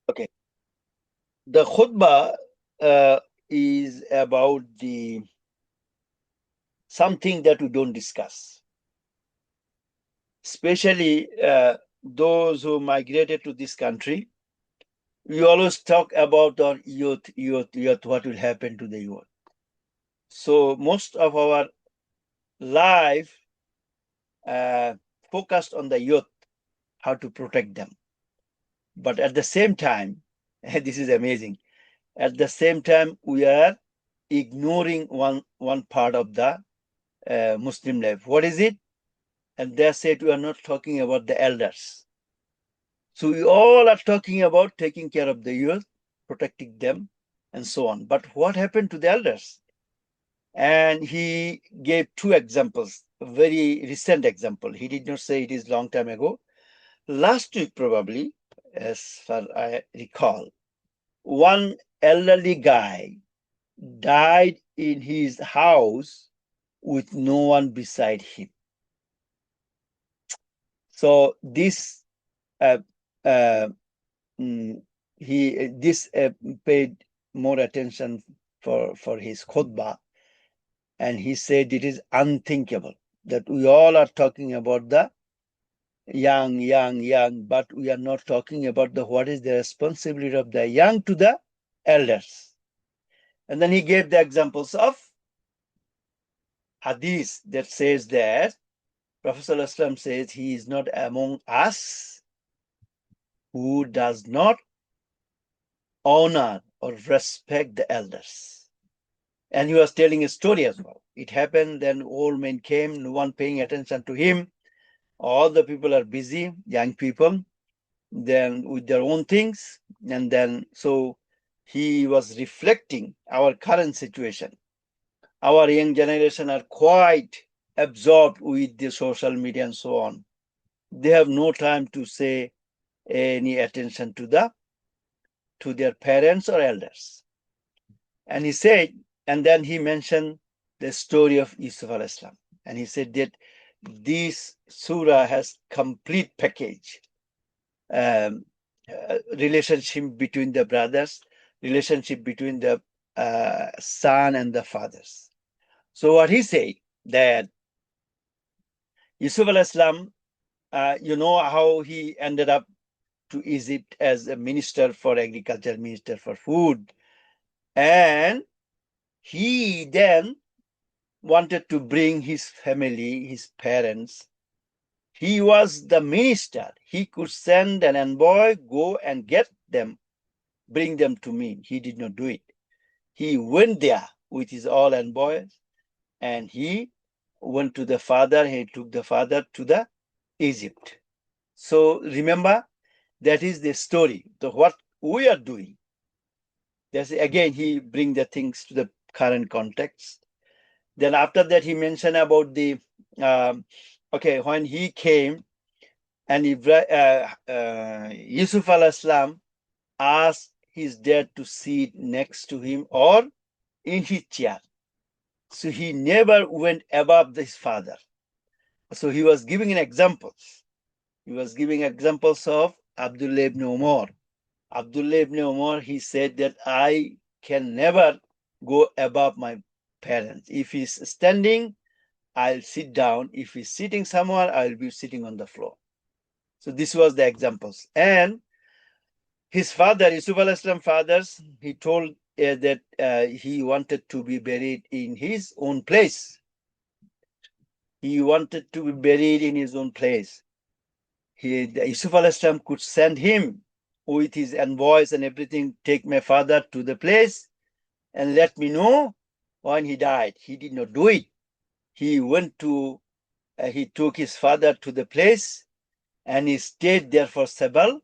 Okay. The khutbah uh, is about the something that we don't discuss, especially those who migrated to this country. We always talk about our youth, what will happen to the youth. So most of our life uh, focused on the youth, how to protect them. But at the same time, this is amazing. At the same time, we are ignoring one part of the Muslim life. What is it? And they said we are not talking about the elders. So we all are talking about taking care of the youth, protecting them, and so on. But what happened to the elders? And he gave two examples, a very recent example. He did not say it is long time ago. Last week, probably, as far I recall, one elderly guy died in his house with no one beside him. So this uh, uh, mm, he this paid more attention for his khutbah, and he said it is unthinkable that we all are talking about the young, but we are not talking about the what is the responsibility of the young to the elders. And then he gave the examples of hadith that says that Prophet ﷺ says he is not among us who does not honor or respect the elders. And he was telling a story as well. It happened, then old men came, no one paying attention to him. All the people are busy, young people, then with their own things. And then so he was reflecting our current situation. Our young generation are quite absorbed with the social media and so on. They have no time to say any attention to their parents or elders. And he said, and then he mentioned the story of Yusuf al Islam. And he said that this surah has complete package, relationship between the brothers, relationship between the son and the fathers. So what he said that Yusuf al Islam, you know how he ended up to Egypt as a minister for agriculture, minister for food, and he then wanted to bring his family, his parents. He was the minister. He could send an envoy, go and get them, bring them to me. He did not do it. He went there with his all envoys, and he went to the father. He took the father to the Egypt. So remember, that is the story. So what we are doing. That's again he bring the things to the current context. Then after that he mentioned about the okay, when he came and Yusuf al Islam asked his dad to sit next to him or in his chair. So he never went above his father. So he was giving an examples. He was giving examples of Abdullah ibn Umar. Abdullah ibn Umar, he said that I can never go above my parents. If he's standing, I'll sit down. If he's sitting somewhere, I'll be sitting on the floor. So this was the examples. And his father, Yusuf al Islam fathers, he told that he wanted to be buried in his own place. He wanted to be buried in his own place. Yusuf al Islam could send him with his envoys and everything, take my father to the place and let me know when he died. He did not do it. He went to, he took his father to the place and he stayed there for several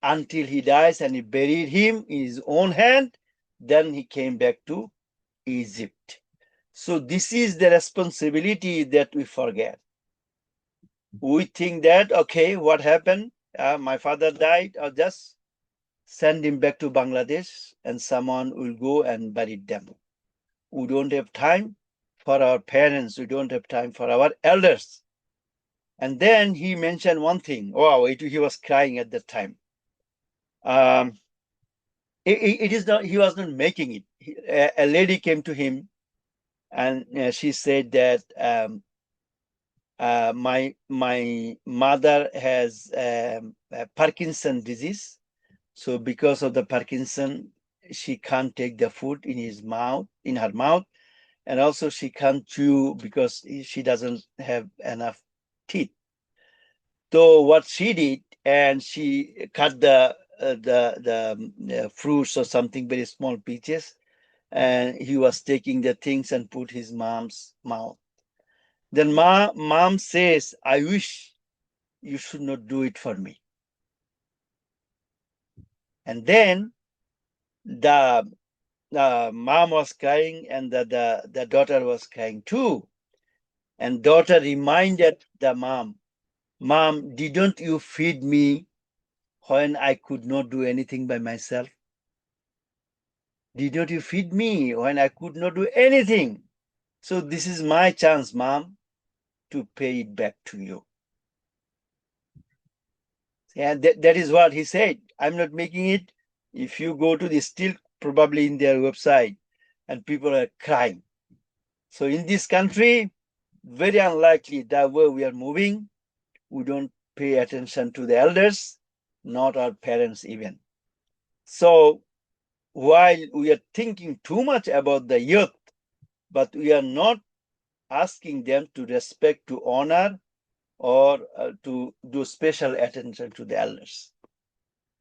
until he dies, and he buried him in his own hand. Then he came back to Egypt. So this is the responsibility that we forget. We think that, okay, what happened? My father died. I'll just send him back to Bangladesh and someone will go and bury them. We don't have time for our parents. We don't have time for our elders. And then he mentioned one thing. Wow, he was crying at that time. Um, it is not, he was not making it. A lady came to him and she said that my mother has Parkinson disease. So because of the Parkinson, she can't take the food in her mouth, and also she can't chew because she doesn't have enough teeth. So what she did, and she cut the fruits or something, very small pieces, and he was taking the things and put his mom's mouth. Then mom says, "I wish you should not do it for me." And then the mom was crying, and the daughter was crying too. And daughter reminded the mom, "Mom, didn't you feed me when I could not do anything by myself? Did not you feed me when I could not do anything? So this is my chance, mom, to pay it back to you." And that is what he said. I'm not making it. If you go to the still probably in their website, and people are crying. So in this country, very unlikely that way we are moving. We don't pay attention to the elders, not our parents even. So while we are thinking too much about the youth, but we are not asking them to respect, to honor, or to do special attention to the elders.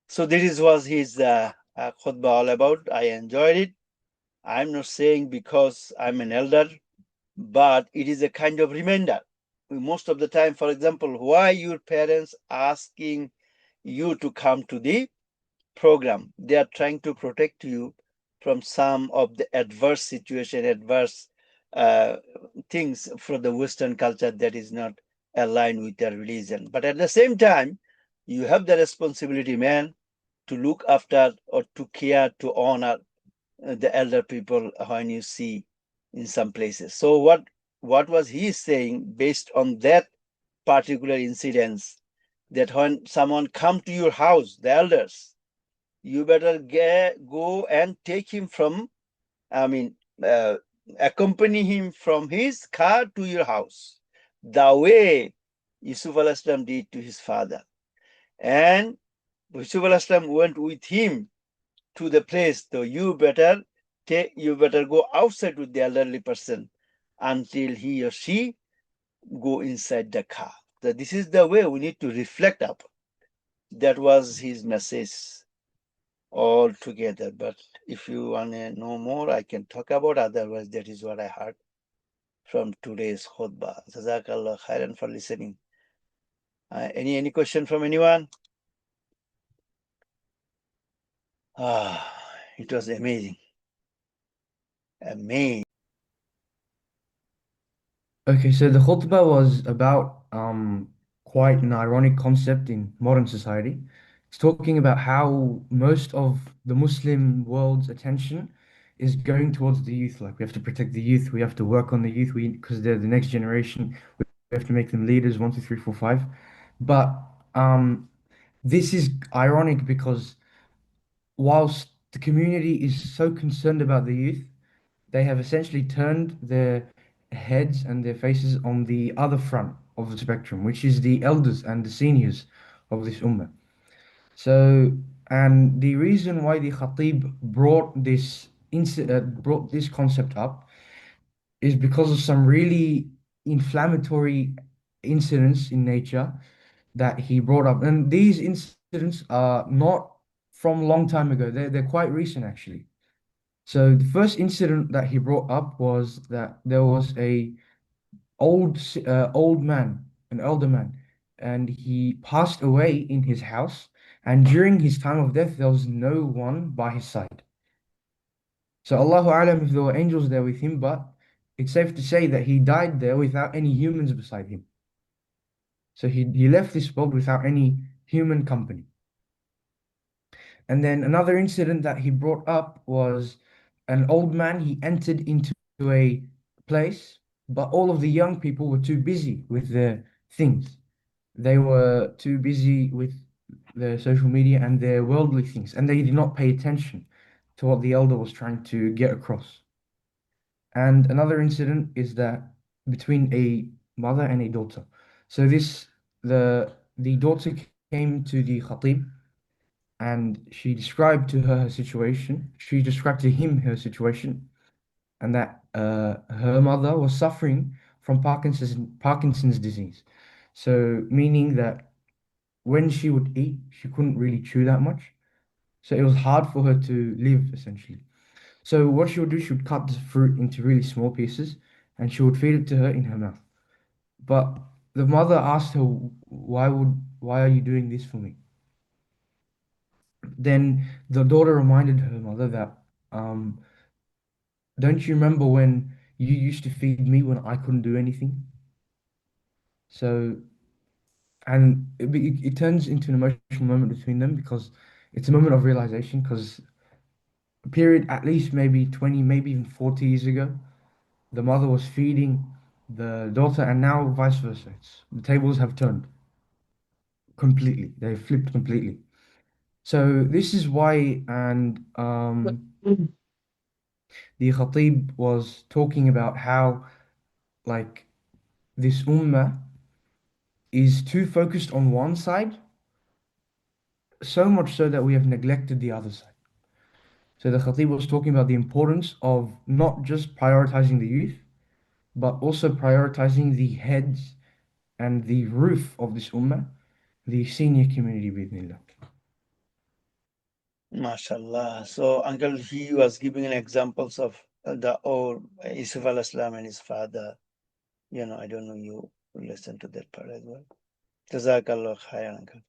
So this was his khutbah all about. I enjoyed it. I'm not saying because I'm an elder, but it is a kind of reminder. Most of the time, for example, why your parents asking you to come to the program? They are trying to protect you from some of the adverse situation, adverse uh, things from the Western culture that is not aligned with their religion. But at the same time, you have the responsibility, man, to look after or to care, to honor the elder people when you see in some places. So what was he saying based on that particular incidents, that when someone come to your house, the elders, you better go and take him from, I mean, accompany him from his car to your house, the way Yusuf al-Islam did to his father. And Yusuf al-Islam went with him to the place, so you better go outside with the elderly person until he or she go inside the car. So this is the way we need to reflect up. That was his message all together. But if you want to know more, I can talk about. Otherwise, that is what I heard from today's khutbah. Jazakallah khairan for listening. Any question from anyone? It was amazing. Amazing. Okay, so the khutbah was about quite an ironic concept in modern society. It's talking about how most of the Muslim world's attention is going towards the youth. Like we have to protect the youth, we have to work on the youth, we because they're the next generation. We have to make them leaders, one, two, three, four, five. But this is ironic because whilst the community is so concerned about the youth, they have essentially turned their heads and their faces on the other front of the spectrum, which is the elders and the seniors of this ummah. So, and the reason why the Khatib brought this concept up is because of some really inflammatory incidents in nature that he brought up. And these incidents are not from a long time ago. They're quite recent actually. So the first incident that he brought up was that there was a old man, an elder man, and he passed away in his house. And during his time of death, there was no one by his side. So Allahu Alam if there were angels there with him, but it's safe to say that he died there without any humans beside him. So he left this world without any human company. And then another incident that he brought up was an old man. He entered into a place, but all of the young people were too busy with their things. They were too busy with their social media and their worldly things, and they did not pay attention to what the elder was trying to get across. And another incident is that between a mother and a daughter. So the daughter came to the Khatib and she described to her situation. She described to him her situation and that her mother was suffering from Parkinson's disease. So meaning that when she would eat, she couldn't really chew that much. So it was hard for her to live essentially. So what she would do, she would cut the fruit into really small pieces and she would feed it to her in her mouth. But the mother asked her, why are you doing this for me? Then the daughter reminded her mother that, um, don't you remember when you used to feed me when I couldn't do anything? So, and it turns into an emotional moment between them because it's a moment of realization because a period at least maybe 20, maybe even 40 years ago, the mother was feeding the daughter, and now vice versa. The tables have turned completely. They've flipped completely. So this is why, and the Khatib was talking about how like this ummah is too focused on one side, so much so that we have neglected the other side. So the Khatib was talking about the importance of not just prioritizing the youth, but also prioritizing the heads and the roof of this ummah, the senior community, bismillah. MashaAllah. So, Uncle, he was giving examples of the old Yusuf al-Islam and his father. I don't know, you listen to that part as well. Jazakallah khairan, Uncle.